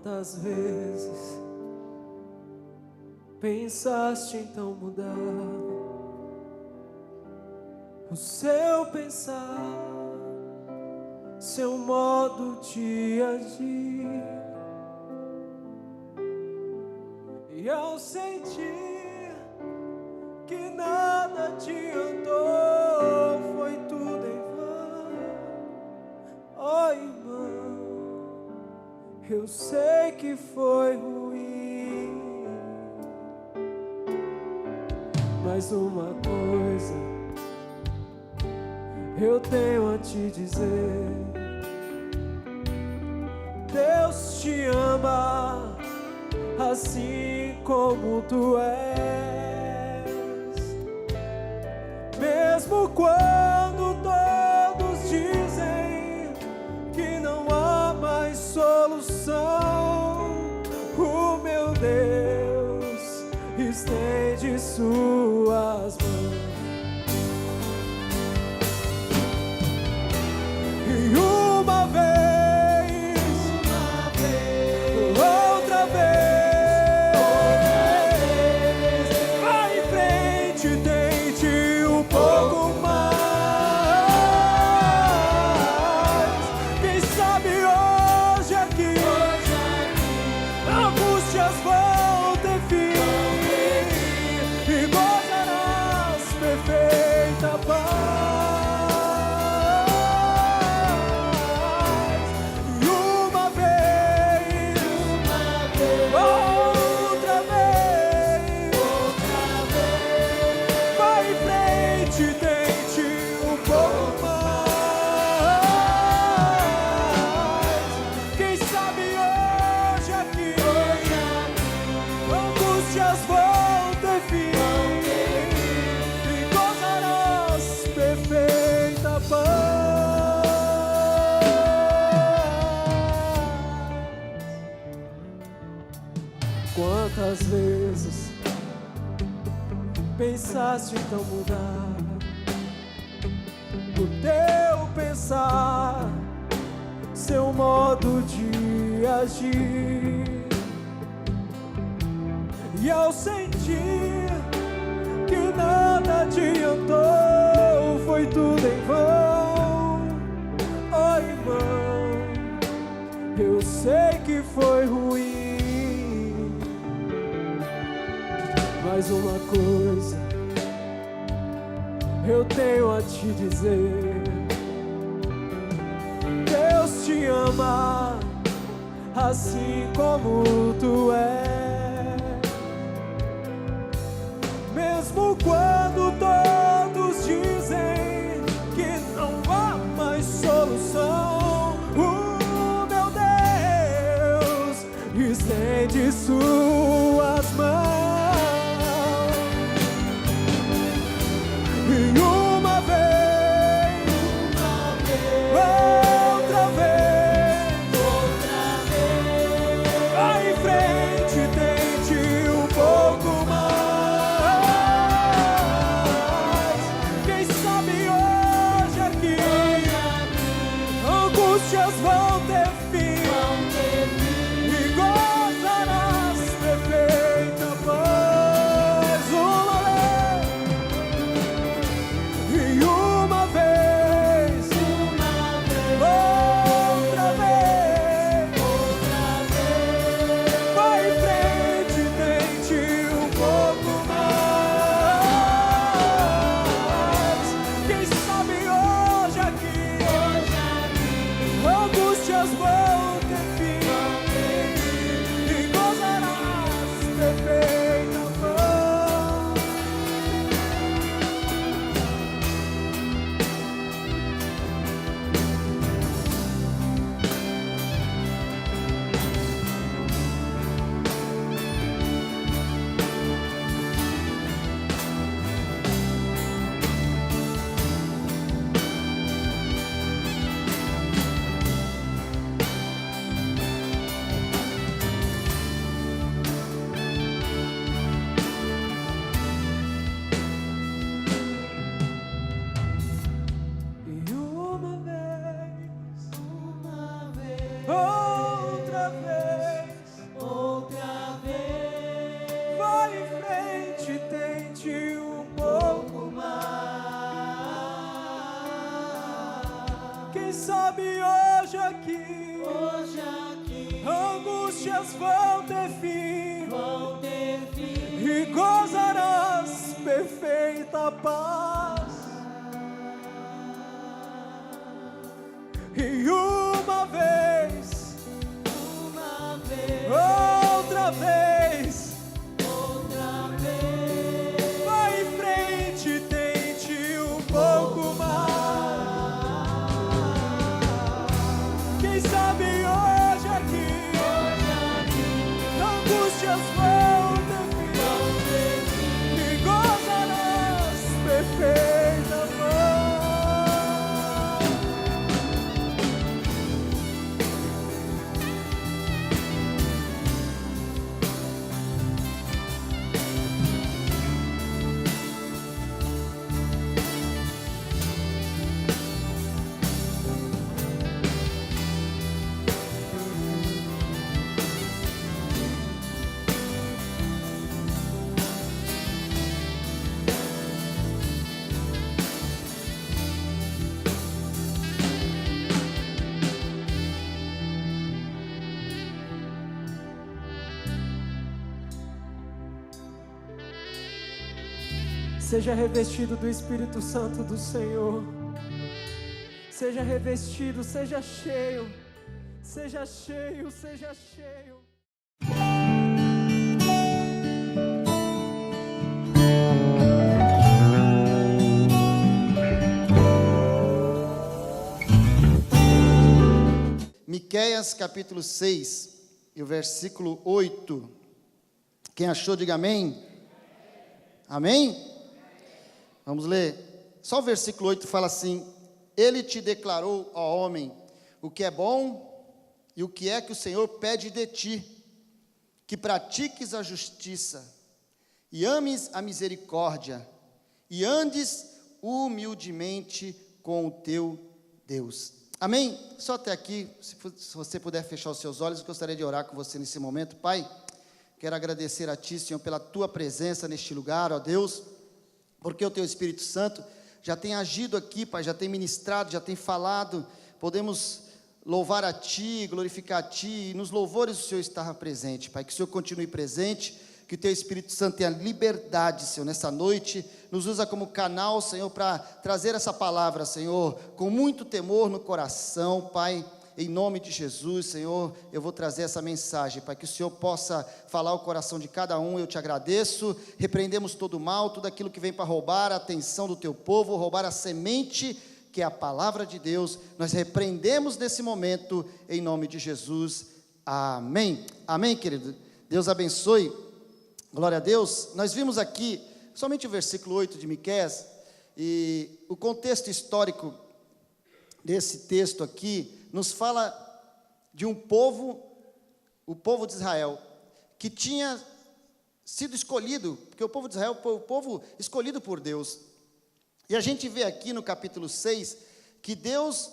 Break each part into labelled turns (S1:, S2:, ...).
S1: Quantas vezes pensaste então mudar o seu pensar, seu modo de agir, e ao sentir que nada adiantou, foi tudo em vão. Oh, irmão, eu sei que foi ruim, mas uma coisa eu tenho a te dizer: Deus te ama assim como tu és, mesmo quando todos dizem que não há mais solução. O meu Deus estende suas mãos. E uma vez, outra vez, vai em frente, tente um pouco mais. Quem sabe hoje aqui, angústias vão ter fim e gozarás perfeita paz. Quantas vezes pensaste então mudar o teu pensar, seu modo de agir, e ao sentir que nada adiantou, foi tudo em vão. Oh, irmão, eu sei que foi ruim, mas uma coisa eu tenho a te dizer: Deus te ama assim como tu és, mesmo quando todos dizem que não há mais solução. O meu Deus estende suas mãos. E uma vez, outra vez, vai em frente, tente um pouco mais. Quem sabe hoje aqui, angústias vão ter fim e gozarás perfeita paz. E uma vez, outra vez, vai em frente, tente um pouco mais. Quem sabe hoje aqui, angústias Quem sabe hoje aqui, angústias vão ter fim, e gozarás perfeita paz. E uma vez, outra vez, vai em frente, tente um pouco mais. Quem sabe hoje aqui, angústias vão ter fim, e gozarás perfeita paz. Seja revestido do Espírito Santo do Senhor. Seja revestido, seja cheio, seja cheio, seja cheio.
S2: Miqueias capítulo 6 e o versículo 8. Quem achou, diga amém. Amém? Vamos ler. Só o versículo 8 fala assim: Ele te declarou, ó homem, o que é bom e o que é que o Senhor pede de ti, que pratiques a justiça, e ames a misericórdia, e andes humildemente com o teu Deus. Amém? Só até aqui, se você puder fechar os seus olhos, eu gostaria de orar com você nesse momento. Pai, quero agradecer a Ti, Senhor, pela Tua presença neste lugar, ó Deus, porque o Teu Espírito Santo já tem agido aqui, Pai, já tem ministrado, já tem falado. Podemos louvar a Ti, glorificar a Ti, e nos louvores o Senhor estava presente, Pai, que o Senhor continue presente, que o Teu Espírito Santo tenha liberdade, Senhor, nessa noite, nos usa como canal, Senhor, para trazer essa palavra, Senhor, com muito temor no coração, Pai. Em nome de Jesus, Senhor, eu vou trazer essa mensagem, Pai, que o Senhor possa falar o coração de cada um. Eu te agradeço. Repreendemos todo o mal, tudo aquilo que vem para roubar a atenção do teu povo, roubar a semente, que é a palavra de Deus. Nós repreendemos nesse momento, em nome de Jesus. Amém. Amém, querido. Deus abençoe. Glória a Deus. Nós vimos aqui somente o versículo 8 de Miqueias, e o contexto histórico desse texto aqui nos fala de um povo, o povo de Israel, que tinha sido escolhido, porque o povo de Israel foi o povo escolhido por Deus. E a gente vê aqui no capítulo 6, que Deus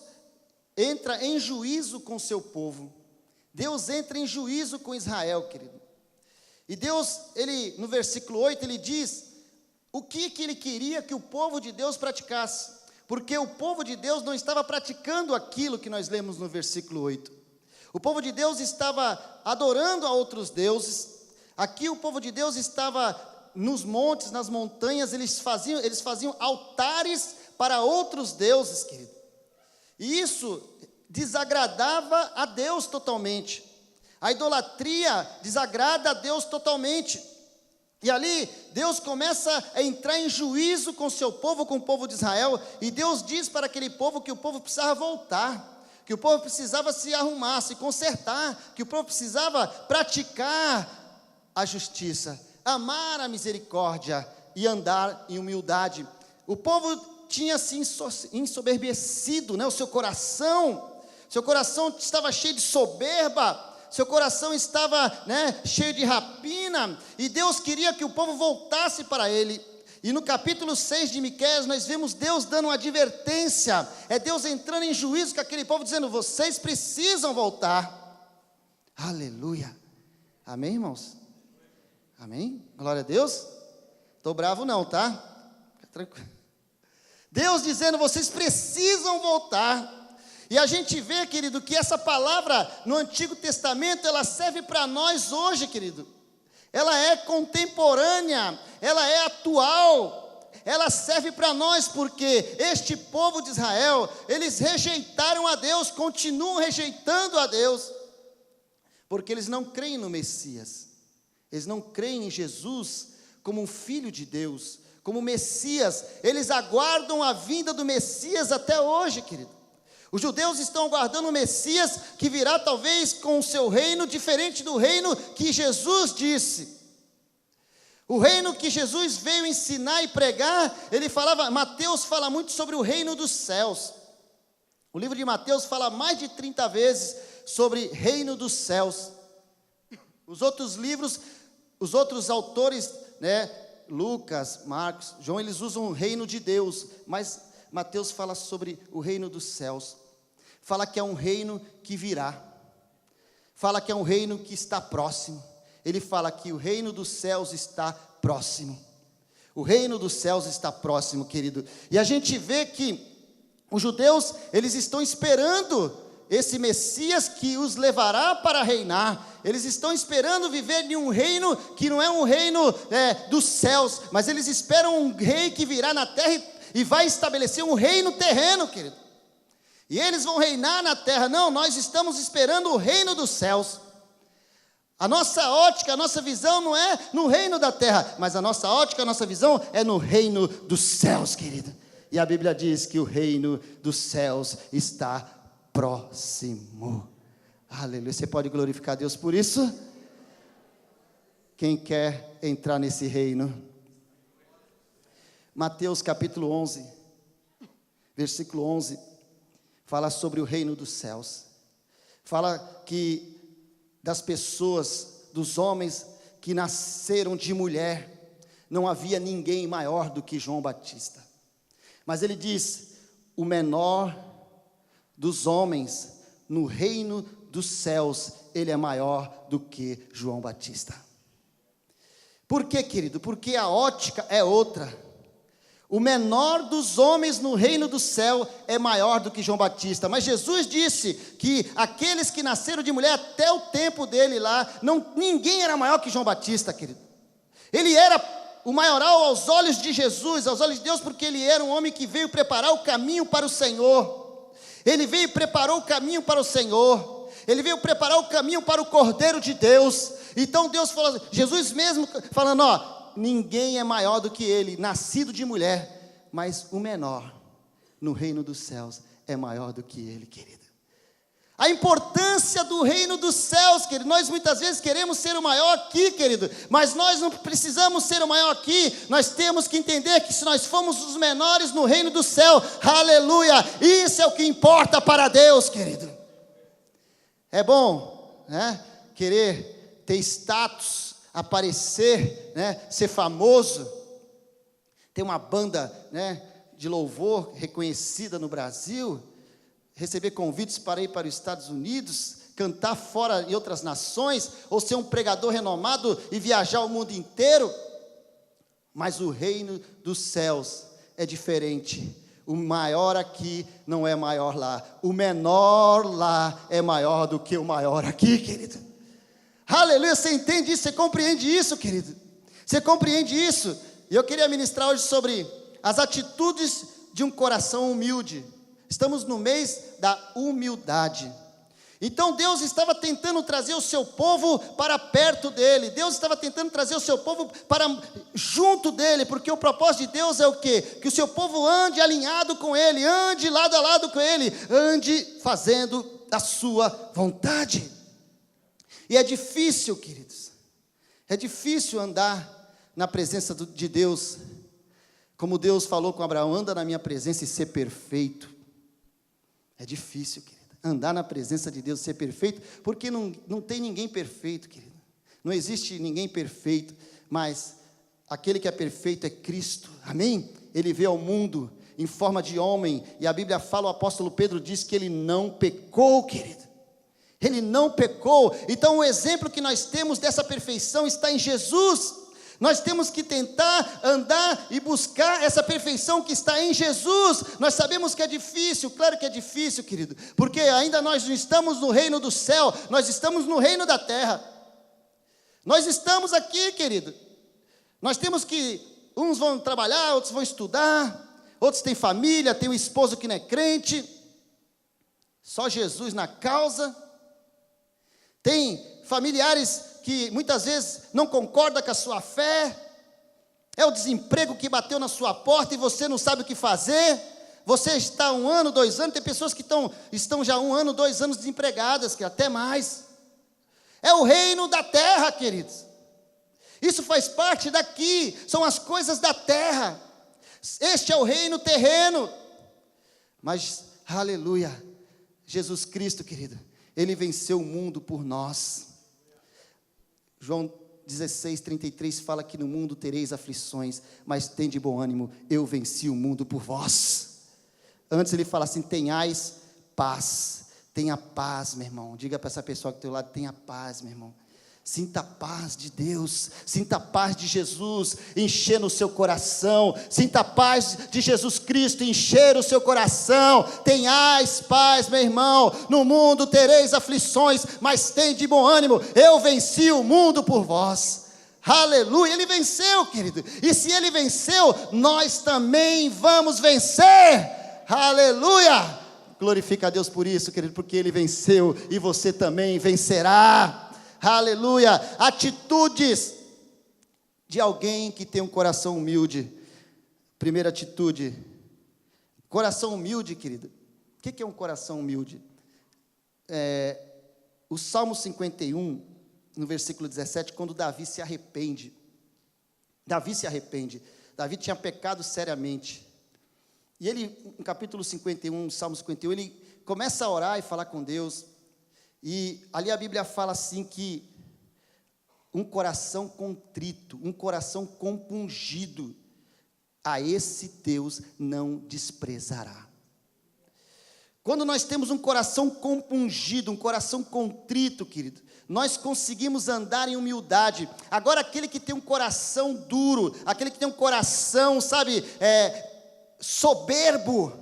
S2: entra em juízo com o seu povo. Deus entra em juízo com Israel, querido. E Deus, no versículo 8, ele diz o que ele queria que o povo de Deus praticasse. Porque o povo de Deus não estava praticando aquilo que nós lemos no versículo 8. O povo de Deus estava adorando a outros deuses. Aqui o povo de Deus estava nos montes, nas montanhas, eles faziam altares para outros deuses, querido. E isso desagradava a Deus totalmente. A idolatria desagrada a Deus totalmente. E ali, Deus começa a entrar em juízo com o seu povo, com o povo de Israel, e Deus diz para aquele povo que o povo precisava voltar, que o povo precisava se arrumar, se consertar, que o povo precisava praticar a justiça, amar a misericórdia e andar em humildade. O povo tinha se ensoberbecido, o seu coração estava cheio de soberba, seu coração estava cheio de rapina, e Deus queria que o povo voltasse para Ele. E no capítulo 6 de Miqueias, nós vemos Deus dando uma advertência, é Deus entrando em juízo com aquele povo, dizendo: vocês precisam voltar. Aleluia. Amém, irmãos? Amém? Glória a Deus. Estou bravo não, tá? Fica tranquilo. Deus dizendo: vocês precisam voltar. E a gente vê, querido, que essa palavra no Antigo Testamento, ela serve para nós hoje, querido. Ela é contemporânea, ela é atual, ela serve para nós, porque este povo de Israel, eles rejeitaram a Deus, continuam rejeitando a Deus, porque eles não creem no Messias, eles não creem em Jesus como um filho de Deus, como Messias. Eles aguardam a vinda do Messias até hoje, querido. Os judeus estão aguardando o Messias, que virá talvez com o seu reino, diferente do reino que Jesus disse. O reino que Jesus veio ensinar e pregar, Mateus fala muito sobre o reino dos céus. O livro de Mateus fala mais de 30 vezes sobre reino dos céus. Os outros livros, os outros autores, Lucas, Marcos, João, eles usam o reino de Deus, mas Mateus fala sobre o reino dos céus, fala que é um reino que virá, fala que é um reino que está próximo. Ele fala que o reino dos céus está próximo, o reino dos céus está próximo, querido. E a gente vê que os judeus, eles estão esperando esse Messias que os levará para reinar. Eles estão esperando viver em um reino que não é um reino dos céus, mas eles esperam um rei que virá na terra e vai estabelecer um reino terreno, querido. E eles vão reinar na terra. Não, nós estamos esperando o reino dos céus. A nossa ótica, a nossa visão não é no reino da terra, mas a nossa ótica, a nossa visão é no reino dos céus, querido. E a Bíblia diz que o reino dos céus está próximo. Aleluia. Você pode glorificar a Deus por isso? Quem quer entrar nesse reino? Mateus capítulo 11, versículo 11, fala sobre o reino dos céus. Fala que das pessoas, dos homens que nasceram de mulher, não havia ninguém maior do que João Batista. Mas ele diz, o menor dos homens no reino dos céus, ele é maior do que João Batista. Por quê, querido? Porque a ótica é outra. O menor dos homens no reino do céu é maior do que João Batista. Mas Jesus disse que aqueles que nasceram de mulher até o tempo dele lá, ninguém era maior que João Batista, querido. Ele era o maioral aos olhos de Jesus, aos olhos de Deus, porque ele era um homem que veio preparar o caminho para o Senhor. Ele veio e preparou o caminho para o Senhor. Ele veio preparar o caminho para o Cordeiro de Deus. Então Deus falou, Jesus mesmo falando, ninguém é maior do que ele, nascido de mulher, mas o menor no reino dos céus é maior do que ele, querido. A importância do reino dos céus, querido. Nós muitas vezes queremos ser o maior aqui, querido, mas nós não precisamos ser o maior aqui. Nós temos que entender que se nós formos os menores no reino do céu, aleluia, isso é o que importa para Deus, querido. É bom, querer ter status, aparecer, ser famoso. Tem uma banda, de louvor reconhecida no Brasil, receber convites para ir para os Estados Unidos, cantar fora em outras nações, ou ser um pregador renomado e viajar o mundo inteiro. Mas o reino dos céus é diferente. O maior aqui não é maior lá. O menor lá é maior do que o maior aqui, querido. Aleluia, você entende isso? Você compreende isso, querido? Você compreende isso? E eu queria ministrar hoje sobre as atitudes de um coração humilde. Estamos no mês da humildade. Então Deus estava tentando trazer o seu povo para perto dele. Deus estava tentando trazer o seu povo para junto dele, porque o propósito de Deus é o quê? Que o seu povo ande alinhado com ele, ande lado a lado com ele, ande fazendo a sua vontade. E é difícil, queridos, é difícil andar na presença de Deus, como Deus falou com Abraão, anda na minha presença e ser perfeito. É difícil, querido, andar na presença de Deus e ser perfeito, porque não tem ninguém perfeito, querido. Não existe ninguém perfeito, mas aquele que é perfeito é Cristo, amém? Ele veio ao mundo em forma de homem, e a Bíblia fala, o apóstolo Pedro diz que ele não pecou, querido. Ele não pecou. Então o exemplo que nós temos dessa perfeição está em Jesus. Nós temos que tentar andar e buscar essa perfeição que está em Jesus. Nós sabemos que é difícil, claro que é difícil, querido, porque ainda nós não estamos no reino do céu, nós estamos no reino da terra. Nós estamos aqui, querido. Nós temos que, uns vão trabalhar, outros vão estudar, outros têm família, tem um esposo que não é crente, só Jesus na causa. Tem familiares que muitas vezes não concordam com a sua fé, é o desemprego que bateu na sua porta e você não sabe o que fazer, você está 1 ano, 2 anos, tem pessoas que estão já 1 ano, 2 anos desempregadas, que até mais. É o reino da terra, queridos. Isso faz parte daqui, são as coisas da terra. Este é o reino terreno. Mas, aleluia, Jesus Cristo, querido, Ele venceu o mundo por nós. João 16:33 fala que no mundo tereis aflições, mas tende bom ânimo, eu venci o mundo por vós. Antes ele fala assim, tenhais paz. Tenha paz, meu irmão. Diga para essa pessoa que está do teu lado, tenha paz, meu irmão. Sinta a paz de Deus, sinta a paz de Jesus encher no seu coração, sinta a paz de Jesus Cristo encher o seu coração. Tenhais paz, meu irmão, no mundo tereis aflições, mas tende bom ânimo, eu venci o mundo por vós. Aleluia, Ele venceu, querido, e se Ele venceu, nós também vamos vencer. Aleluia, glorifica a Deus por isso, querido, porque Ele venceu e você também vencerá. Aleluia, atitudes de alguém que tem um coração humilde. Primeira atitude, coração humilde, querido. O que é um coração humilde? O Salmo 51, no versículo 17, quando Davi se arrepende. Davi tinha pecado seriamente. E ele, no capítulo 51, Salmo 51, ele começa a orar e falar com Deus. E ali a Bíblia fala assim que um coração contrito, um coração compungido, a esse Deus não desprezará. Quando nós temos um coração compungido, um coração contrito, querido, nós conseguimos andar em humildade. Agora aquele que tem um coração duro, aquele que tem um coração, sabe, soberbo,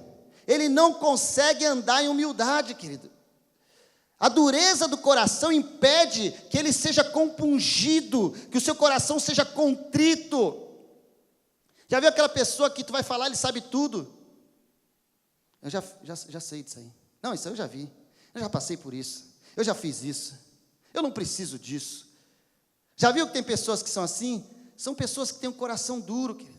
S2: ele não consegue andar em humildade, querido. A dureza do coração impede que ele seja compungido, que o seu coração seja contrito. Já viu aquela pessoa que tu vai falar, ele sabe tudo? Eu já sei disso aí. Não, isso aí eu já vi. Eu já passei por isso. Eu já fiz isso. Eu não preciso disso. Já viu que tem pessoas que são assim? São pessoas que têm um coração duro, querido.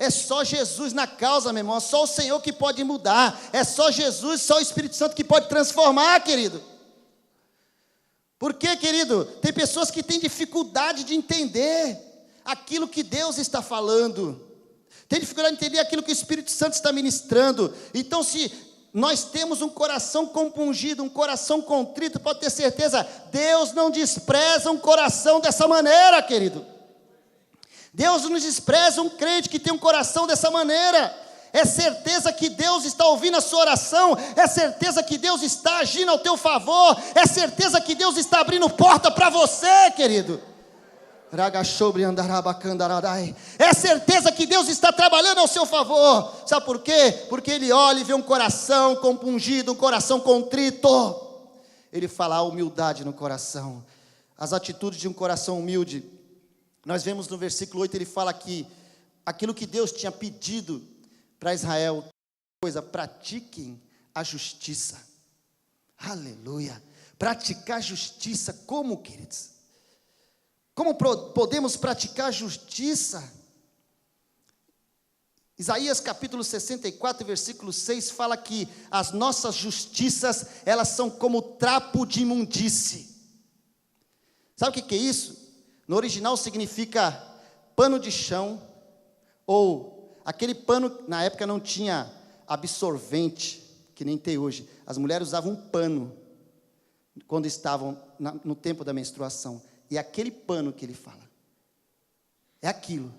S2: É só Jesus na causa, meu irmão, é só o Senhor que pode mudar, é só Jesus, só o Espírito Santo que pode transformar, querido. Por quê, querido? Tem pessoas que têm dificuldade de entender aquilo que Deus está falando, tem dificuldade de entender aquilo que o Espírito Santo está ministrando. Então, se nós temos um coração compungido, um coração contrito, pode ter certeza, Deus não despreza um coração dessa maneira, querido. Deus não despreza um crente que tem um coração dessa maneira. É certeza que Deus está ouvindo a sua oração, é certeza que Deus está agindo ao teu favor, é certeza que Deus está abrindo porta para você, querido. É certeza que Deus está trabalhando ao seu favor. Sabe por quê? Porque Ele olha e vê um coração compungido, um coração contrito. Ele fala a humildade no coração. As atitudes de um coração humilde. Nós vemos no versículo 8, ele fala que aquilo que Deus tinha pedido para Israel, pratiquem a justiça. Aleluia. Praticar justiça, como, queridos? Como podemos praticar justiça? Isaías capítulo 64, versículo 6, fala que as nossas justiças, elas são como trapo de imundície. Sabe o que é isso? No original significa pano de chão, ou aquele pano, na época não tinha absorvente, que nem tem hoje. As mulheres usavam um pano, quando estavam no tempo da menstruação. E é aquele pano que ele fala. É aquilo.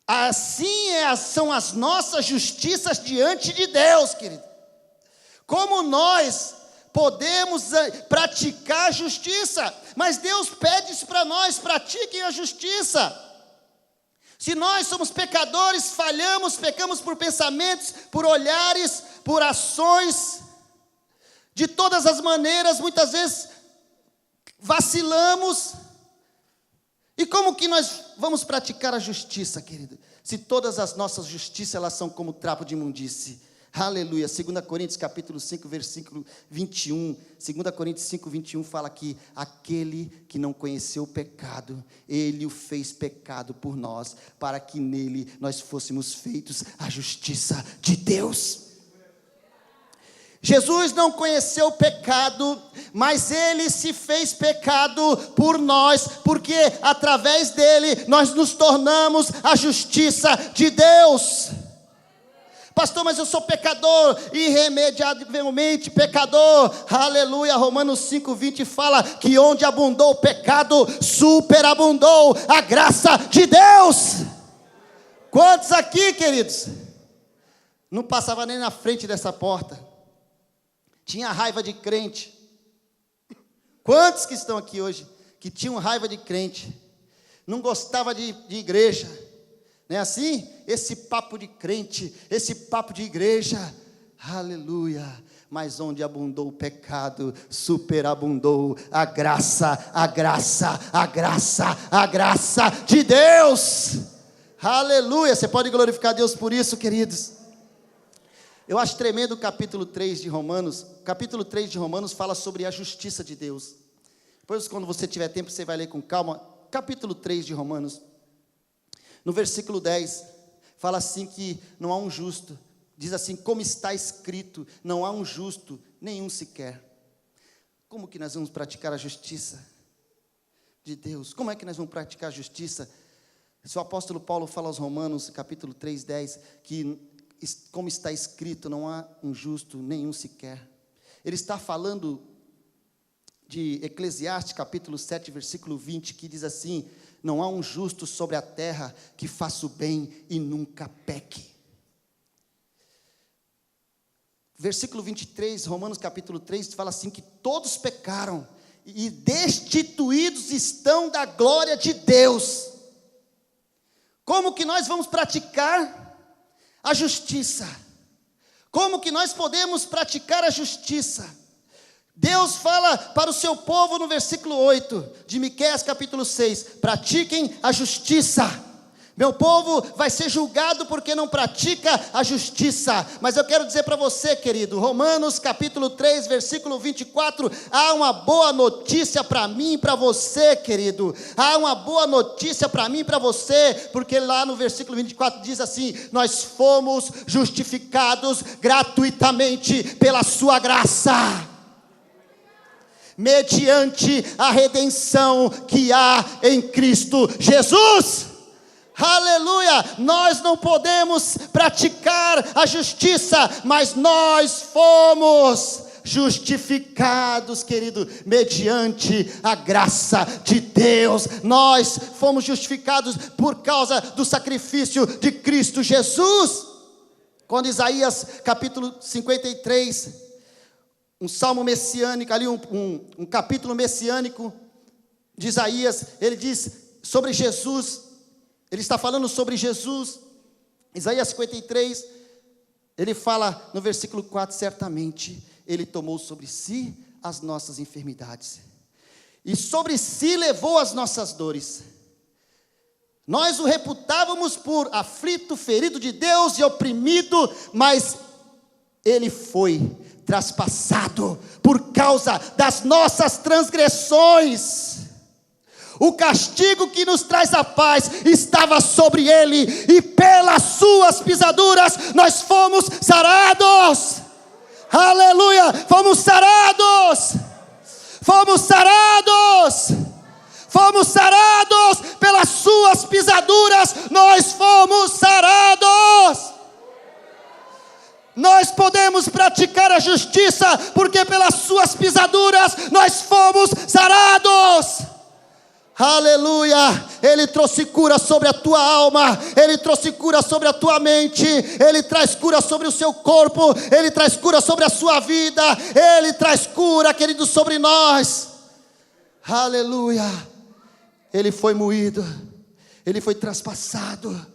S2: Assim são as nossas justiças diante de Deus, querido. Como nós podemos praticar justiça, mas Deus pede isso para nós: pratiquem a justiça. Se nós somos pecadores, falhamos, pecamos por pensamentos, por olhares, por ações, de todas as maneiras, muitas vezes vacilamos. E como que nós vamos praticar a justiça, querido? Se todas as nossas justiças, elas são como trapo de imundície. Aleluia. 2 Coríntios capítulo 5, versículo 21. 2 Coríntios 5, 21 fala que aquele que não conheceu o pecado, ele o fez pecado por nós, para que nele nós fôssemos feitos a justiça de Deus. Jesus não conheceu o pecado, mas ele se fez pecado por nós, porque através dele nós nos tornamos a justiça de Deus. Pastor, mas eu sou pecador, irremediavelmente pecador. Aleluia. Romanos 5:20 fala que onde abundou o pecado, superabundou a graça de Deus. Quantos aqui, queridos, não passava nem na frente dessa porta, tinha raiva de crente? Quantos que estão aqui hoje que tinham raiva de crente, não gostava de igreja? Não é assim? Esse papo de crente, esse papo de igreja, aleluia. Mas onde abundou o pecado, superabundou a graça, a graça, a graça, a graça de Deus. Aleluia. Você pode glorificar Deus por isso, queridos? Eu acho tremendo o capítulo 3 de Romanos. O capítulo 3 de Romanos fala sobre a justiça de Deus. Depois, quando você tiver tempo, você vai ler com calma. Capítulo 3 de Romanos. No versículo 10, fala assim que não há um justo. Diz assim: como está escrito, não há um justo, nenhum sequer. Como que nós vamos praticar a justiça de Deus? Como é que nós vamos praticar a justiça? Se o apóstolo Paulo fala aos Romanos, capítulo 3, 10, que como está escrito, não há um justo, nenhum sequer. Ele está falando de Eclesiastes, capítulo 7, versículo 20, que diz assim: não há um justo sobre a terra que faça o bem e nunca peque. Versículo 23, Romanos capítulo 3, fala assim que todos pecaram e destituídos estão da glória de Deus. Como que nós vamos praticar a justiça? Como que nós podemos praticar a justiça? Deus fala para o seu povo no versículo 8 de Miqueias capítulo 6, pratiquem a justiça. Meu povo vai ser julgado porque não pratica a justiça. Mas eu quero dizer para você, querido, Romanos capítulo 3, versículo 24, há uma boa notícia para mim e para você, querido. Há uma boa notícia para mim e para você, porque lá no versículo 24 diz assim: nós fomos justificados gratuitamente pela sua graça, mediante a redenção que há em Cristo Jesus. Aleluia. Nós não podemos praticar a justiça, mas nós fomos justificados, querido, mediante a graça de Deus. Nós fomos justificados por causa do sacrifício de Cristo Jesus. Quando Isaías capítulo 53, um salmo messiânico, ali um capítulo messiânico de Isaías, ele diz sobre Jesus, ele está falando sobre Jesus. Isaías 53, ele fala no versículo 4, certamente ele tomou sobre si as nossas enfermidades, e sobre si levou as nossas dores. Nós o reputávamos por aflito, ferido de Deus e oprimido, mas ele foi traspassado por causa das nossas transgressões. O castigo que nos traz a paz estava sobre ele, e pelas suas pisaduras nós fomos sarados. Aleluia, fomos sarados. Fomos sarados. Fomos sarados pelas suas pisaduras, nós fomos sarados. Nós podemos praticar a justiça, porque pelas suas pisaduras nós fomos sarados. Aleluia, Ele trouxe cura sobre a tua alma, Ele trouxe cura sobre a tua mente, Ele traz cura sobre o seu corpo, Ele traz cura sobre a sua vida, Ele traz cura, querido, sobre nós. Aleluia, Ele foi moído, Ele foi traspassado.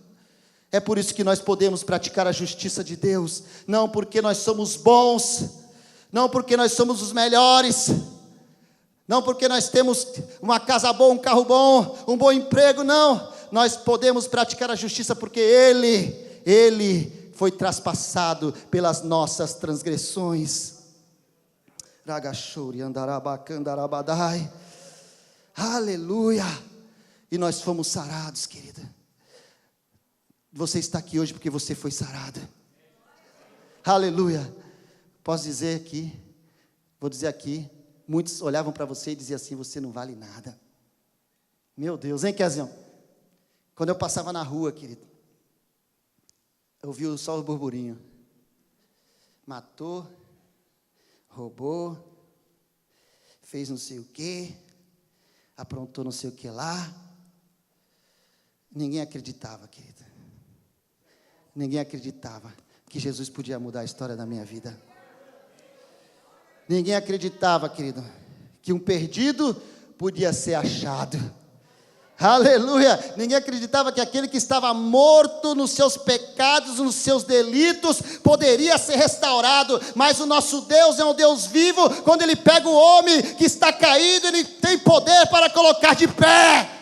S2: É por isso que nós podemos praticar a justiça de Deus, não porque nós somos bons, não porque nós somos os melhores, não porque nós temos uma casa boa, um carro bom, um bom emprego, não. Nós podemos praticar a justiça porque Ele foi traspassado pelas nossas transgressões. Ragachuri andarabacandarabadai. Aleluia. E nós fomos sarados, querida. Você está aqui hoje porque você foi sarada. Aleluia. Posso dizer aqui, vou dizer aqui, muitos olhavam para você e diziam assim: você não vale nada. Meu Deus, hein, Kezião? Quando eu passava na rua, querido, eu vi só o burburinho. Matou, roubou, fez não sei o quê, aprontou não sei o que lá. Ninguém acreditava, querida. Ninguém acreditava que Jesus podia mudar a história da minha vida. Ninguém acreditava, querido, que um perdido podia ser achado. Aleluia. Ninguém acreditava que aquele que estava morto nos seus pecados, nos seus delitos, poderia ser restaurado. Mas o nosso Deus é um Deus vivo. Quando Ele pega o homem que está caído, Ele tem poder para colocar de pé.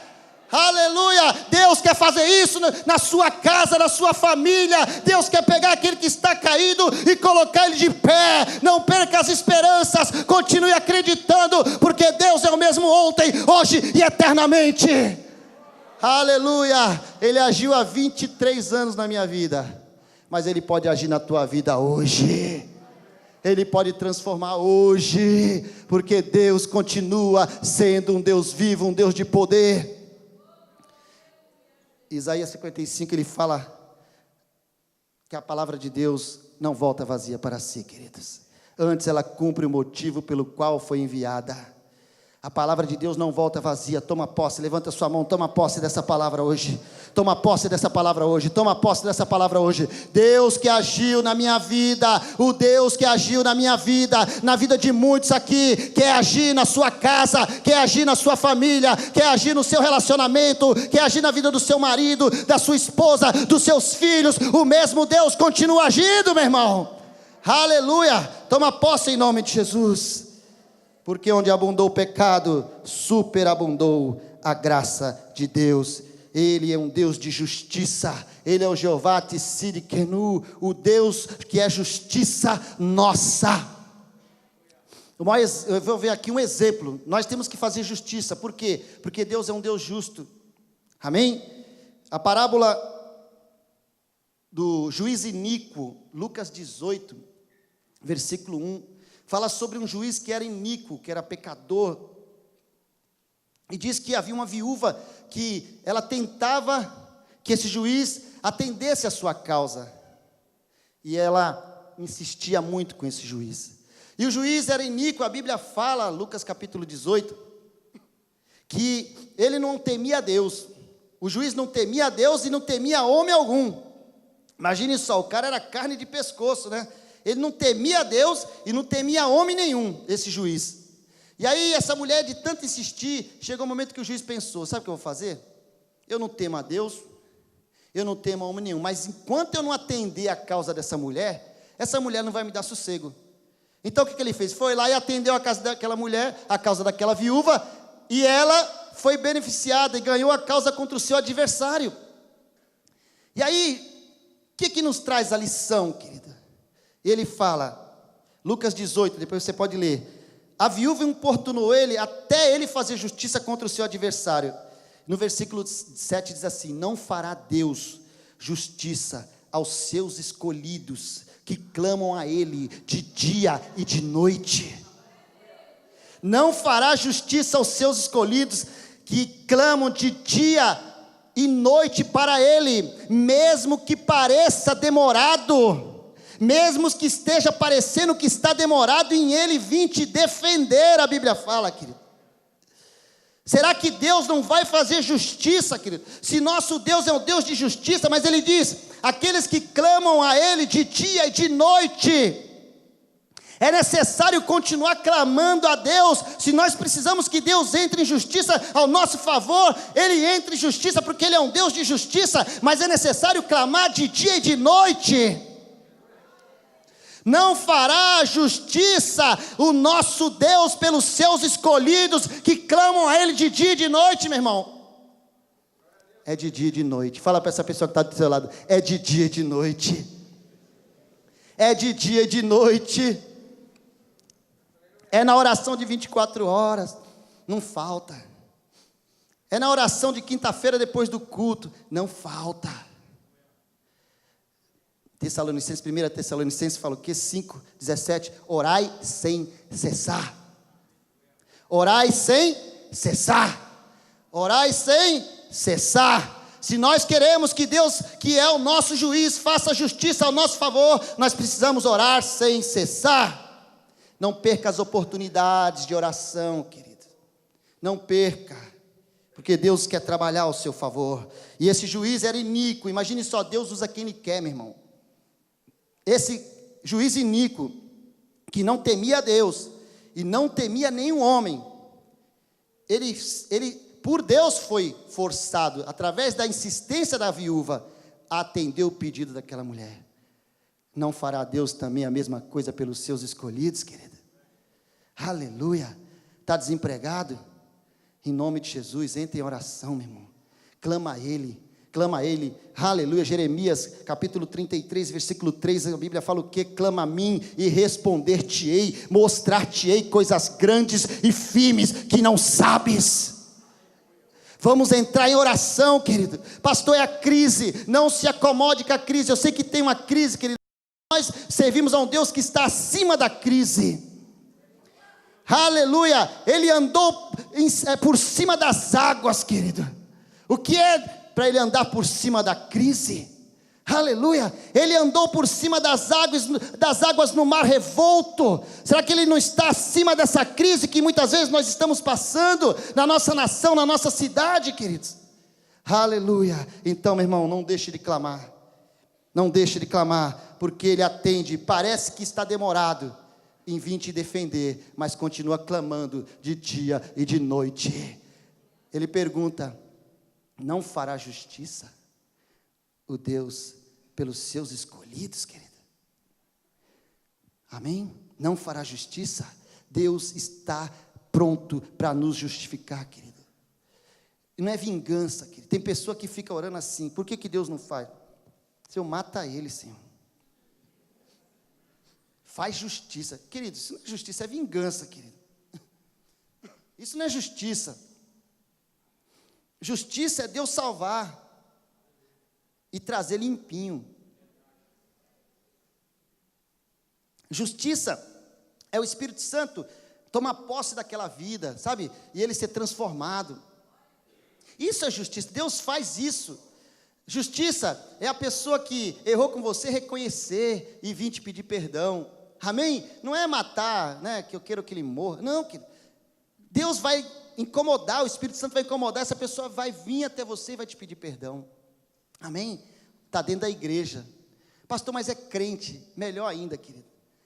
S2: Aleluia. Deus quer fazer isso na sua casa, na sua família. Deus quer pegar aquele que está caído e colocar ele de pé. Não perca as esperanças, continue acreditando, porque Deus é o mesmo ontem, hoje e eternamente. Aleluia. Ele agiu há 23 anos na minha vida, mas Ele pode agir na tua vida hoje. Ele pode transformar hoje, porque Deus continua sendo um Deus vivo, um Deus de poder. Isaías 55, ele fala que a palavra de Deus não volta vazia para si, queridos. Antes ela cumpre o motivo pelo qual foi enviada. A palavra de Deus não volta vazia. Toma posse, levanta sua mão, toma posse dessa palavra hoje. Toma posse dessa palavra hoje, toma posse dessa palavra hoje. Deus que agiu na minha vida, o Deus que agiu na minha vida, na vida de muitos aqui, quer agir na sua casa, quer agir na sua família, quer agir no seu relacionamento, quer agir na vida do seu marido, da sua esposa, dos seus filhos. O mesmo Deus continua agindo, meu irmão. Aleluia. Toma posse em nome de Jesus. Porque onde abundou o pecado, superabundou a graça de Deus. Ele é um Deus de justiça. Ele é o Jeová Tsidkenu, o Deus que é justiça nossa. Eu vou ver aqui um exemplo. Nós temos que fazer justiça. Por quê? Porque Deus é um Deus justo. Amém? A parábola do juiz iníquo, Lucas 18, versículo 1. Fala sobre um juiz que era iníquo, que era pecador. E diz que havia uma viúva que ela tentava que esse juiz atendesse a sua causa. E ela insistia muito com esse juiz. E o juiz era iníquo. A Bíblia fala, Lucas capítulo 18, que ele não temia a Deus. O juiz não temia a Deus e não temia homem algum. Imagine só, o cara era carne de pescoço, né? Ele não temia a Deus e não temia homem nenhum, esse juiz. E aí essa mulher, de tanto insistir, chegou um momento que o juiz pensou: sabe o que eu vou fazer? Eu não temo a Deus, eu não temo a homem nenhum, mas enquanto eu não atender a causa dessa mulher, essa mulher não vai me dar sossego. Então o que ele fez? Foi lá e atendeu a causa daquela mulher, a causa daquela viúva, e ela foi beneficiada e ganhou a causa contra o seu adversário. E aí, o que nos traz a lição, querida? Ele fala, Lucas 18, depois você pode ler. A viúva importunou ele até ele fazer justiça contra o seu adversário. No versículo 7 diz assim: não fará Deus justiça aos seus escolhidos, que clamam a Ele de dia e de noite. Não fará justiça aos seus escolhidos, que clamam de dia e noite para Ele, mesmo que pareça demorado. Mesmo que esteja parecendo que está demorado, em Ele vim te defender, a Bíblia fala, querido. Será que Deus não vai fazer justiça, querido? Se nosso Deus é um Deus de justiça, mas Ele diz, aqueles que clamam a Ele de dia e de noite, é necessário continuar clamando a Deus. Se nós precisamos que Deus entre em justiça ao nosso favor, Ele entra em justiça porque Ele é um Deus de justiça, mas é necessário clamar de dia e de noite. Não fará justiça o nosso Deus pelos seus escolhidos que clamam a Ele de dia e de noite, meu irmão. É de dia e de noite. Fala para essa pessoa que está do seu lado, é de dia e de noite. É de dia e de noite. É na oração de 24 horas, não falta. É na oração de quinta-feira depois do culto, não falta. Tessalonicenses, 1 Tessalonicenses fala o quê? 5:17, orai sem cessar. Orai sem cessar. Orai sem cessar. Se nós queremos que Deus, que é o nosso juiz, faça justiça ao nosso favor, nós precisamos orar sem cessar. Não perca as oportunidades de oração, querido. Não perca, porque Deus quer trabalhar ao seu favor. E esse juiz era iníquo. Imagine só, Deus usa quem Ele quer, meu irmão. Esse juiz iníquo, que não temia a Deus, e não temia nenhum homem, ele por Deus foi forçado, através da insistência da viúva, a atender o pedido daquela mulher. Não fará Deus também a mesma coisa pelos seus escolhidos, querida? Aleluia. Está desempregado? Em nome de Jesus, entre em oração, meu irmão. Clama a Ele, clama a Ele. Aleluia. Jeremias, capítulo 33, versículo 3, a Bíblia fala o quê? Clama a mim e responder-te-ei, mostrar-te-ei coisas grandes e firmes que não sabes. Vamos entrar em oração, querido. Pastor, é a crise. Não se acomode com a crise. Eu sei que tem uma crise, querido. Nós servimos a um Deus que está acima da crise. Aleluia. Ele andou por cima das águas, querido. O que é para ele andar por cima da crise? Aleluia. Ele andou por cima das águas no mar revolto. Será que ele não está acima dessa crise que muitas vezes nós estamos passando na nossa nação, na nossa cidade, queridos? Aleluia. Então, meu irmão, não deixe de clamar. Não deixe de clamar, porque Ele atende. Parece que está demorado em vir te defender, mas continua clamando de dia e de noite. Ele pergunta, não fará justiça o Deus pelos seus escolhidos, querido? Amém? Não fará justiça? Deus está pronto para nos justificar, querido. E não é vingança, querido. Tem pessoa que fica orando assim, por que Deus não faz? Senhor, mata ele, Senhor. Faz justiça. Querido, isso não é justiça, é vingança, querido. Isso não é justiça. Justiça é Deus salvar e trazer limpinho. Justiça é o Espírito Santo tomar posse daquela vida, sabe? E ele ser transformado. Isso é justiça, Deus faz isso. Justiça é a pessoa que errou com você reconhecer e vir te pedir perdão. Amém? Não é matar, né, que eu quero que ele morra. Não, que Deus vai incomodar, o Espírito Santo vai incomodar, essa pessoa vai vir até você e vai te pedir perdão. Amém? Está dentro da igreja. Pastor, mas é crente. Melhor ainda, querido.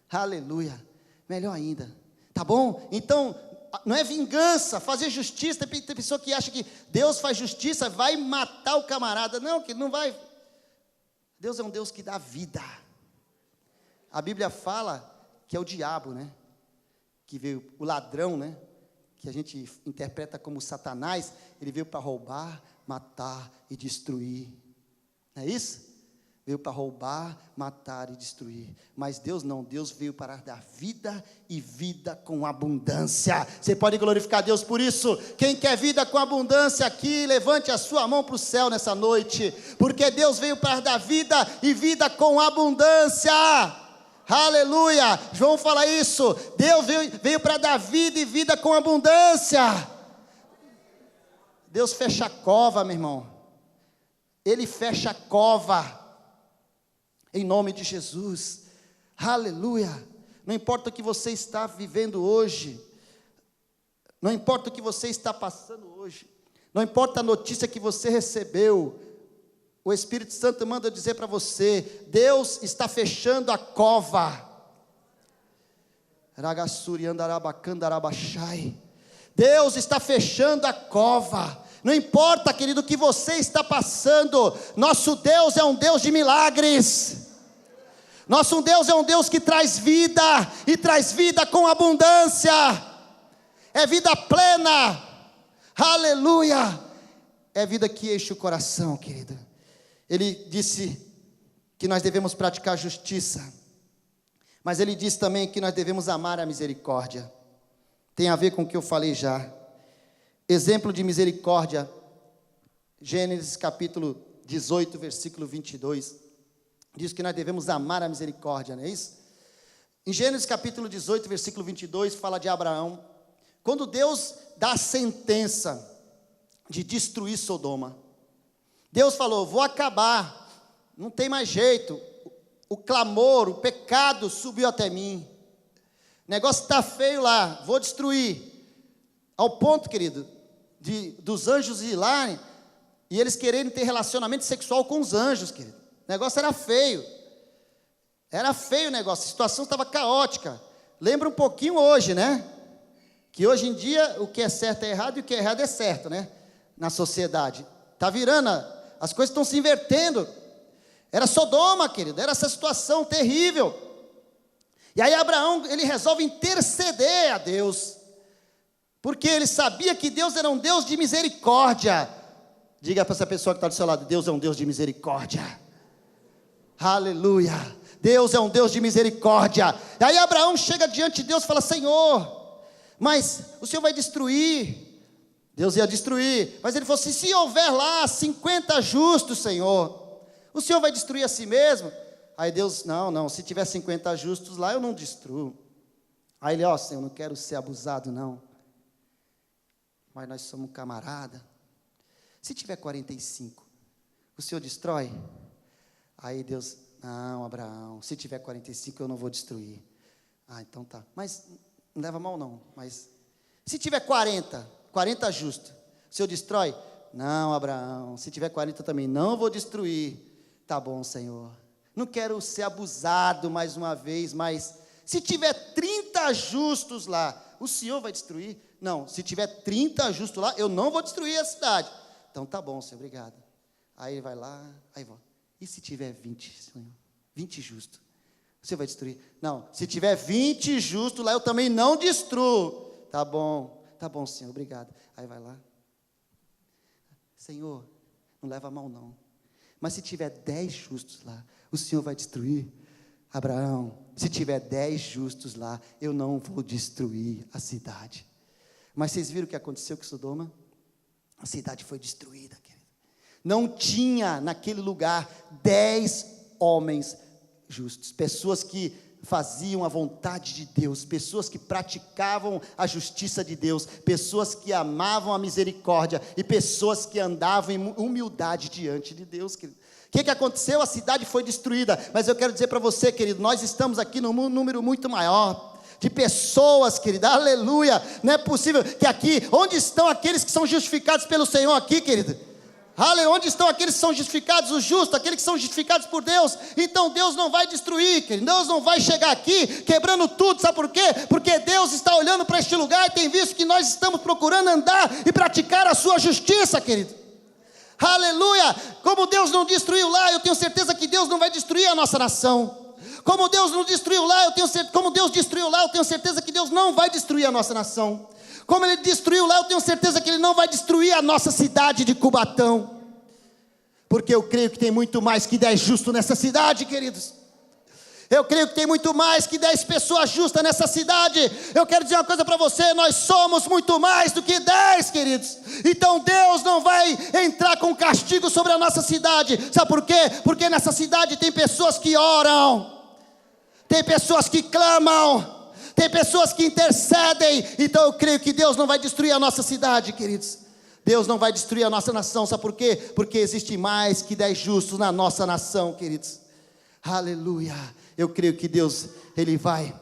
S2: Aleluia. Melhor ainda. Tá bom? Então, não é vingança, fazer justiça. Tem pessoa que acha que Deus faz justiça, vai matar o camarada. Não, que não vai. Deus é um Deus que dá vida. A Bíblia fala que é o diabo, né? Que veio, o ladrão, né? Que a gente interpreta como Satanás. Ele veio para roubar, matar e destruir. Não é isso? Veio para roubar, matar e destruir. Mas Deus não, Deus veio para dar vida e vida com abundância. Você pode glorificar Deus por isso? Quem quer vida com abundância aqui, levante a sua mão para o céu nessa noite. Porque Deus veio para dar vida e vida com abundância. Aleluia. João fala isso. Deus veio para dar vida e vida com abundância. Deus fecha a cova, meu irmão. Ele fecha a cova. Em nome de Jesus, aleluia. Não importa o que você está vivendo hoje, Não importa o que você está passando hoje, não importa a notícia que você recebeu, o Espírito Santo manda eu dizer para você: Deus está fechando a cova. Deus está fechando a cova. Não importa, querido, o que você está passando, nosso Deus é um Deus de milagres. Nosso Deus é um Deus que traz vida, e traz vida com abundância, é vida plena, aleluia, é vida que enche o coração, querido. Ele disse que nós devemos praticar justiça, mas ele disse também que nós devemos amar a misericórdia. Tem a ver com o que eu falei já. Exemplo de misericórdia, Gênesis capítulo 18, versículo 22, diz que nós devemos amar a misericórdia, não é isso? Em Gênesis capítulo 18, versículo 22, fala de Abraão. Quando Deus dá a sentença de destruir Sodoma, Deus falou: vou acabar, não tem mais jeito, o clamor, o pecado subiu até mim, o negócio está feio lá, vou destruir. Ao ponto, querido, dos anjos ir lá e eles quererem ter relacionamento sexual com os anjos, querido. O negócio era feio o negócio, a situação estava caótica. Lembra um pouquinho hoje, né? Que hoje em dia o que é certo é errado e o que é errado é certo, né? Na sociedade, está virando, as coisas estão se invertendo. Era Sodoma, querido, era essa situação terrível. E aí Abraão, ele resolve interceder a Deus, porque ele sabia que Deus era um Deus de misericórdia. Diga para essa pessoa que está do seu lado: Deus é um Deus de misericórdia. Aleluia, Deus é um Deus de misericórdia. E aí Abraão chega diante de Deus e fala: Senhor, mas o Senhor vai destruir. Deus ia destruir, mas ele falou assim: se houver lá 50 justos, Senhor, o Senhor vai destruir a si mesmo? Aí Deus: não, se tiver 50 justos lá, eu não destruo. Aí ele: Senhor, não quero ser abusado não, mas nós somos camarada. Se tiver 45, o Senhor destrói? Aí Deus: não, Abraão, se tiver 45 eu não vou destruir. Então tá, mas não leva mal não, mas se tiver 40 justos, o Senhor destrói? Não, Abraão, se tiver 40 também não vou destruir. Tá bom, Senhor, não quero ser abusado mais uma vez, mas se tiver 30 justos lá, o Senhor vai destruir? Não, se tiver 30 justos lá, eu não vou destruir a cidade. Então tá bom, Senhor, obrigado. Aí ele vai lá, aí vai: e se tiver 20, Senhor, 20 justos, você vai destruir? Não, se tiver 20 justos lá, eu também não destruo. Tá bom, Senhor, obrigado. Aí vai lá: Senhor, não leva a mal não, mas se tiver 10 justos lá, o Senhor vai destruir? Abraão, se tiver 10 justos lá, eu não vou destruir a cidade. Mas vocês viram o que aconteceu com Sodoma? A cidade foi destruída, querido. Não tinha naquele lugar 10 homens justos, pessoas que faziam a vontade de Deus, pessoas que praticavam a justiça de Deus, pessoas que amavam a misericórdia e pessoas que andavam em humildade diante de Deus, querido. O que aconteceu? A cidade foi destruída, mas eu quero dizer para você, querido, nós estamos aqui num número muito maior de pessoas, querido, aleluia. Não é possível que aqui, onde estão aqueles que são justificados pelo Senhor aqui, querido? Aleluia, onde estão aqueles que são justificados, os justos, aqueles que são justificados por Deus? Então Deus não vai destruir, querido. Deus não vai chegar aqui quebrando tudo, sabe por quê? Porque Deus está olhando para este lugar e tem visto que nós estamos procurando andar e praticar a sua justiça, querido. Aleluia, como Deus não destruiu lá, eu tenho certeza que Deus não vai destruir a nossa nação. Como Deus não destruiu lá, como Deus destruiu lá, eu tenho certeza que Deus não vai destruir a nossa nação. Como Ele destruiu lá, eu tenho certeza que Ele não vai destruir a nossa cidade de Cubatão. Porque eu creio que tem muito mais que 10 justos nessa cidade, queridos. Eu creio que tem muito mais que 10 pessoas justas nessa cidade. Eu quero dizer uma coisa para você: nós somos muito mais do que 10, queridos. Então Deus não vai entrar com castigo sobre a nossa cidade. Sabe por quê? Porque nessa cidade tem pessoas que oram, tem pessoas que clamam, tem pessoas que intercedem. Então eu creio que Deus não vai destruir a nossa cidade, queridos. Deus não vai destruir a nossa nação. Sabe por quê? Porque existe mais que 10 justos na nossa nação, queridos. Aleluia. Eu creio que Deus, Ele vai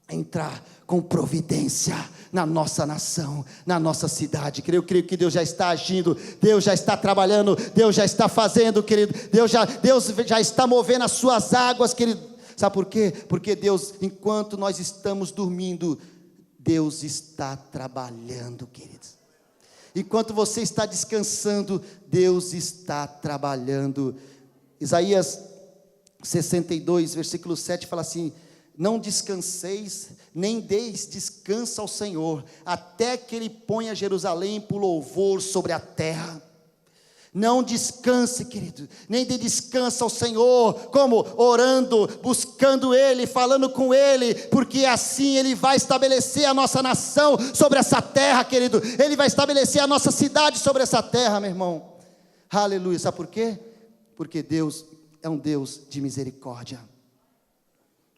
S2: entrar com providência na nossa nação, na nossa cidade. Eu creio que Deus já está agindo, Deus já está trabalhando, Deus já está fazendo, querido, Deus já está movendo as suas águas, querido. Sabe por quê? Porque Deus, enquanto nós estamos dormindo, Deus está trabalhando, queridos. Enquanto você está descansando, Deus está trabalhando. Isaías 62, versículo 7 fala assim: não descanseis, nem deis descanso ao Senhor, até que Ele ponha Jerusalém por louvor sobre a terra. Não descanse, querido, nem dê descanso ao Senhor, como? Orando, buscando Ele, falando com Ele, porque assim Ele vai estabelecer a nossa nação sobre essa terra, querido. Ele vai estabelecer a nossa cidade sobre essa terra, meu irmão. Aleluia, sabe por quê? Porque Deus é um Deus de misericórdia.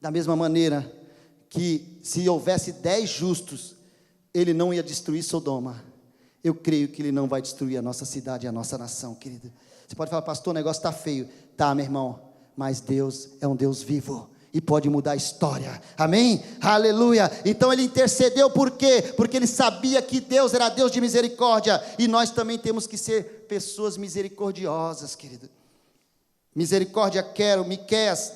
S2: Da mesma maneira que se houvesse 10 justos, Ele não ia destruir Sodoma. Eu creio que Ele não vai destruir a nossa cidade e a nossa nação, querido. Você pode falar: pastor, o negócio está feio. Tá, meu irmão, mas Deus é um Deus vivo e pode mudar a história, amém? Aleluia. Então Ele intercedeu, por quê? Porque Ele sabia que Deus era Deus de misericórdia, e nós também temos que ser pessoas misericordiosas, querido. Misericórdia quero, Miqueias,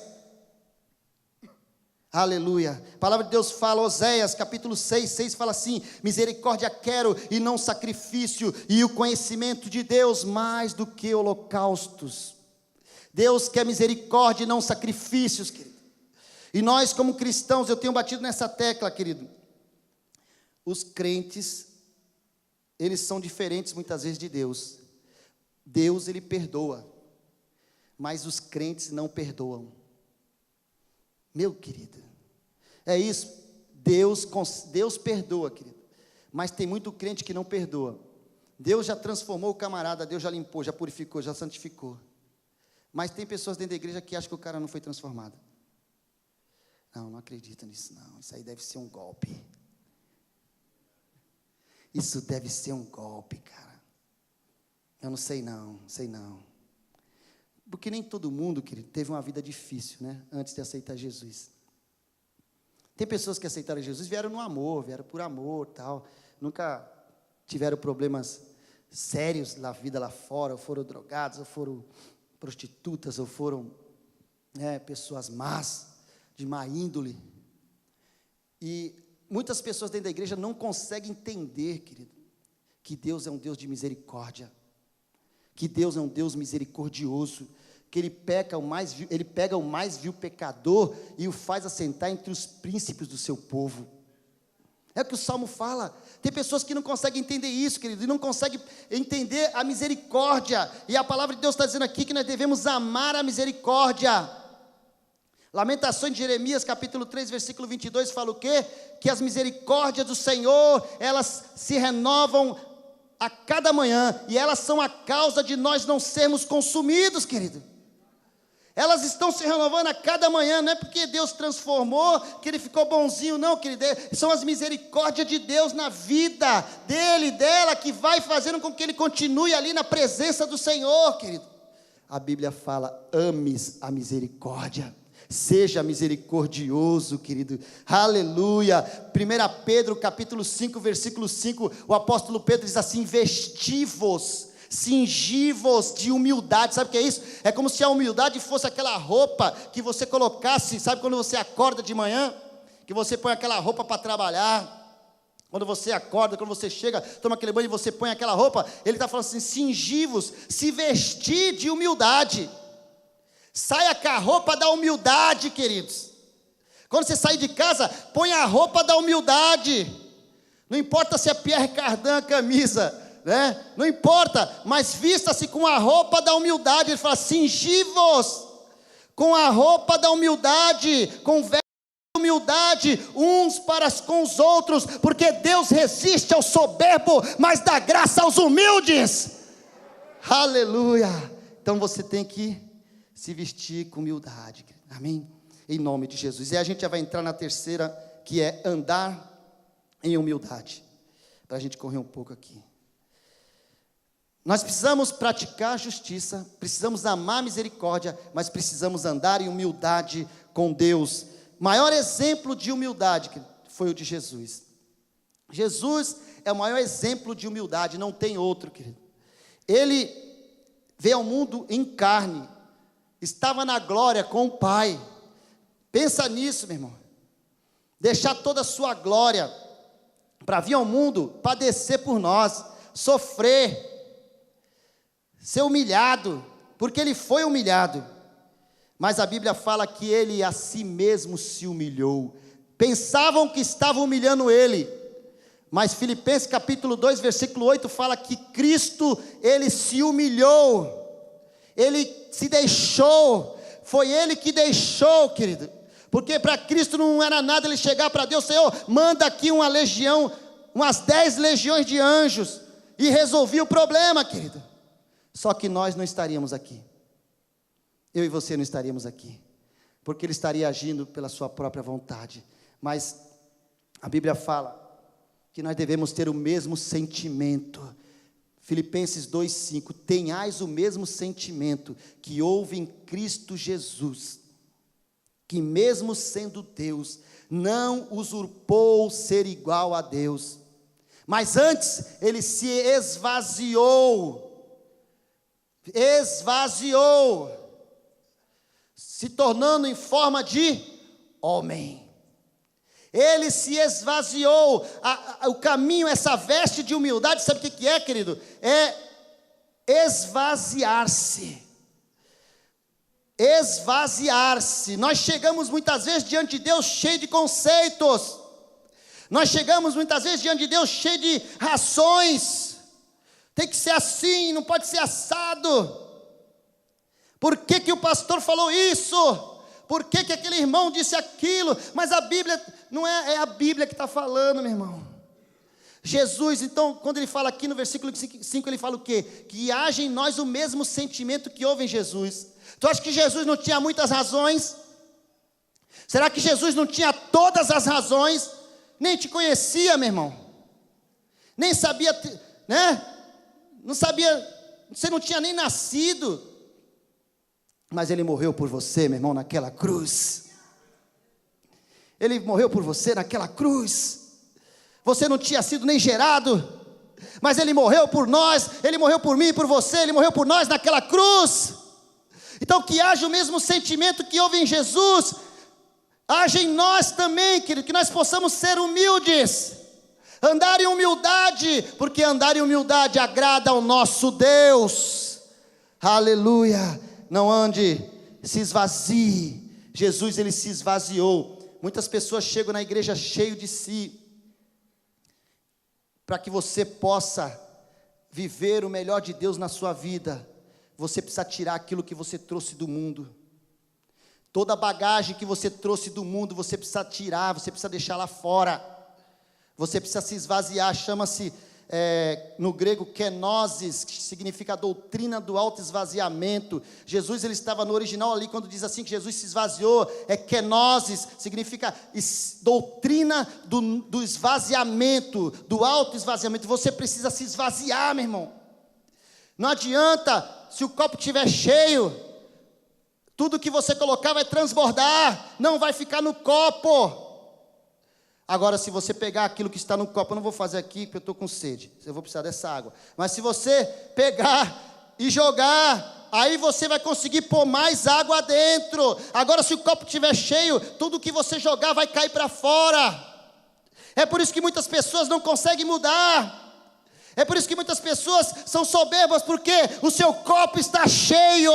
S2: aleluia, a palavra de Deus fala, Oséias capítulo 6 fala assim: misericórdia quero e não sacrifício, e o conhecimento de Deus mais do que holocaustos. Deus quer misericórdia e não sacrifícios, querido. E nós como cristãos, eu tenho batido nessa tecla, querido. Os crentes, eles são diferentes muitas vezes de Deus. Deus, Ele perdoa, mas os crentes não perdoam. Meu querido, é isso. Deus perdoa, querido, mas tem muito crente que não perdoa. Deus já transformou o camarada, Deus já limpou, já purificou, já santificou, mas tem pessoas dentro da igreja que acham que o cara não foi transformado. Não acredito nisso não, isso aí deve ser um golpe. Isso deve ser um golpe, cara. Eu não sei não. Porque nem todo mundo, querido, teve uma vida difícil, né? Antes de aceitar Jesus. Tem pessoas que aceitaram Jesus, vieram no amor, vieram por amor, tal. Nunca tiveram problemas sérios na vida lá fora, ou foram drogados, ou foram prostitutas, ou foram pessoas más, de má índole. E muitas pessoas dentro da igreja não conseguem entender, querido, que Deus é um Deus de misericórdia, que Deus é um Deus misericordioso, que Ele pega o mais vil pecador e o faz assentar entre os príncipes do seu povo. É o que o Salmo fala. Tem pessoas que não conseguem entender isso, querido, e não conseguem entender a misericórdia, e a palavra de Deus está dizendo aqui que nós devemos amar a misericórdia. Lamentações de Jeremias, capítulo 3, versículo 22, fala o quê? Que as misericórdias do Senhor, elas se renovam a cada manhã, e elas são a causa de nós não sermos consumidos, querido. Elas estão se renovando a cada manhã, não é porque Deus transformou, que Ele ficou bonzinho, não, querido. São as misericórdias de Deus na vida dele, dela, que vai fazendo com que ele continue ali na presença do Senhor, querido. A Bíblia fala: ames a misericórdia. Seja misericordioso, querido, aleluia. 1 Pedro capítulo 5, versículo 5, o apóstolo Pedro diz assim: vestivos, cingi-vos de humildade. Sabe o que é isso? É como se a humildade fosse aquela roupa que você colocasse, sabe quando você acorda de manhã, que você põe aquela roupa para trabalhar. Quando você acorda, quando você chega, toma aquele banho e você põe aquela roupa, ele está falando assim: cingi-vos, se vestir de humildade. Saia com a roupa da humildade, queridos. Quando você sair de casa, põe a roupa da humildade. Não importa se é Pierre Cardin a camisa, né? Não importa, mas vista-se com a roupa da humildade. Ele fala: cingi-vos com a roupa da humildade, com vestes de humildade, uns para com os outros, porque Deus resiste ao soberbo, mas dá graça aos humildes. Aleluia. Então você tem que se vestir com humildade, amém? Em nome de Jesus. E a gente já vai entrar na terceira, que é andar em humildade, para a gente correr um pouco aqui. Nós precisamos praticar justiça, precisamos amar misericórdia, mas precisamos andar em humildade com Deus. maior exemplo de humildade foi o de Jesus. Jesus é o maior exemplo de humildade, não tem outro, querido. Ele veio ao mundo em carne, estava na glória com o Pai. Pensa nisso, meu irmão. Deixar toda a sua glória para vir ao mundo, padecer por nós, sofrer, ser humilhado, porque ele foi humilhado. Mas a Bíblia fala que ele a si mesmo se humilhou. Pensavam que estavam humilhando ele, mas Filipenses capítulo 2, versículo 8 fala que Cristo, ele se humilhou, ele se deixou, foi ele que deixou, querido, porque para Cristo não era nada ele chegar para Deus, Senhor, manda aqui uma legião, umas 10 legiões de anjos, e resolvi o problema, querido. Só que nós não estaríamos aqui, eu e você não estaríamos aqui, porque ele estaria agindo pela sua própria vontade. Mas a Bíblia fala que nós devemos ter o mesmo sentimento. Filipenses 2,5, tenhais o mesmo sentimento que houve em Cristo Jesus, que mesmo sendo Deus, não usurpou ser igual a Deus, mas antes ele se esvaziou, se tornando em forma de homem. Ele se esvaziou. O caminho, essa veste de humildade, sabe o que é, querido? É esvaziar-se. Esvaziar-se. Nós chegamos muitas vezes diante de Deus cheio de conceitos. Nós chegamos muitas vezes diante de Deus cheio de rações. Tem que ser assim, não pode ser assado. Por que o pastor falou isso? Por que aquele irmão disse aquilo? Mas a Bíblia, não é a Bíblia que está falando, meu irmão. Jesus, então, quando ele fala aqui no versículo 5, ele fala o quê? Que haja em nós o mesmo sentimento que houve em Jesus. Tu acha que Jesus não tinha muitas razões? Será que Jesus não tinha todas as razões? Nem te conhecia, meu irmão. Nem sabia, né? Não sabia, você não tinha nem nascido. Mas ele morreu por você, meu irmão, naquela cruz. Ele morreu por você naquela cruz. Você não tinha sido nem gerado, mas ele morreu por nós, ele morreu por mim e por você, ele morreu por nós naquela cruz. Então que haja o mesmo sentimento que houve em Jesus, haja em nós também, querido, que nós possamos ser humildes, andar em humildade, porque andar em humildade agrada ao nosso Deus. Aleluia. Não ande, se esvazie. Jesus, ele se esvaziou. Muitas pessoas chegam na igreja cheio de si. Para que você possa viver o melhor de Deus na sua vida, você precisa tirar aquilo que você trouxe do mundo. Toda a bagagem que você trouxe do mundo, você precisa tirar, você precisa deixar lá fora. Você precisa se esvaziar, chama-se no grego kenosis, que significa a doutrina do autoesvaziamento. Jesus, ele estava no original ali, quando diz assim que Jesus se esvaziou, kenosis, significa doutrina do esvaziamento, do autoesvaziamento. Você precisa se esvaziar, meu irmão. Não adianta, se o copo estiver cheio, tudo que você colocar vai transbordar, não vai ficar no copo. Agora, se você pegar aquilo que está no copo, eu não vou fazer aqui porque eu estou com sede, eu vou precisar dessa água. Mas se você pegar e jogar, aí você vai conseguir pôr mais água dentro. Agora, se o copo estiver cheio, tudo que você jogar vai cair para fora. É por isso que muitas pessoas não conseguem mudar. É por isso que muitas pessoas são soberbas, porque o seu copo está cheio.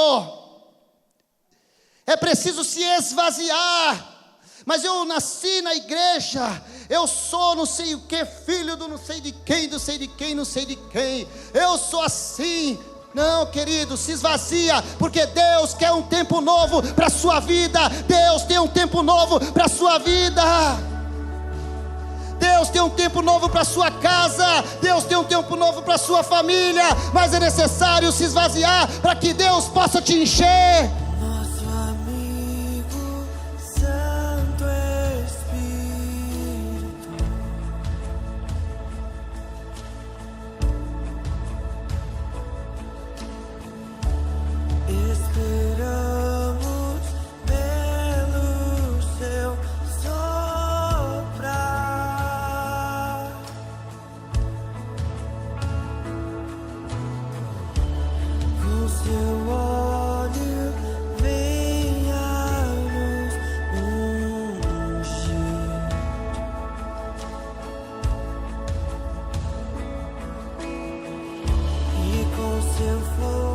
S2: É preciso se esvaziar. Mas eu nasci na igreja, eu sou não sei o que, filho do não sei de quem, não sei de quem, não sei de quem, eu sou assim. Não, querido, se esvazia, porque Deus quer um tempo novo para a sua vida. Deus tem um tempo novo para a sua vida. Deus tem um tempo novo para a sua casa, Deus tem um tempo novo para a sua família, mas é necessário se esvaziar para que Deus possa te encher.
S3: Esperamos pelo seu still flow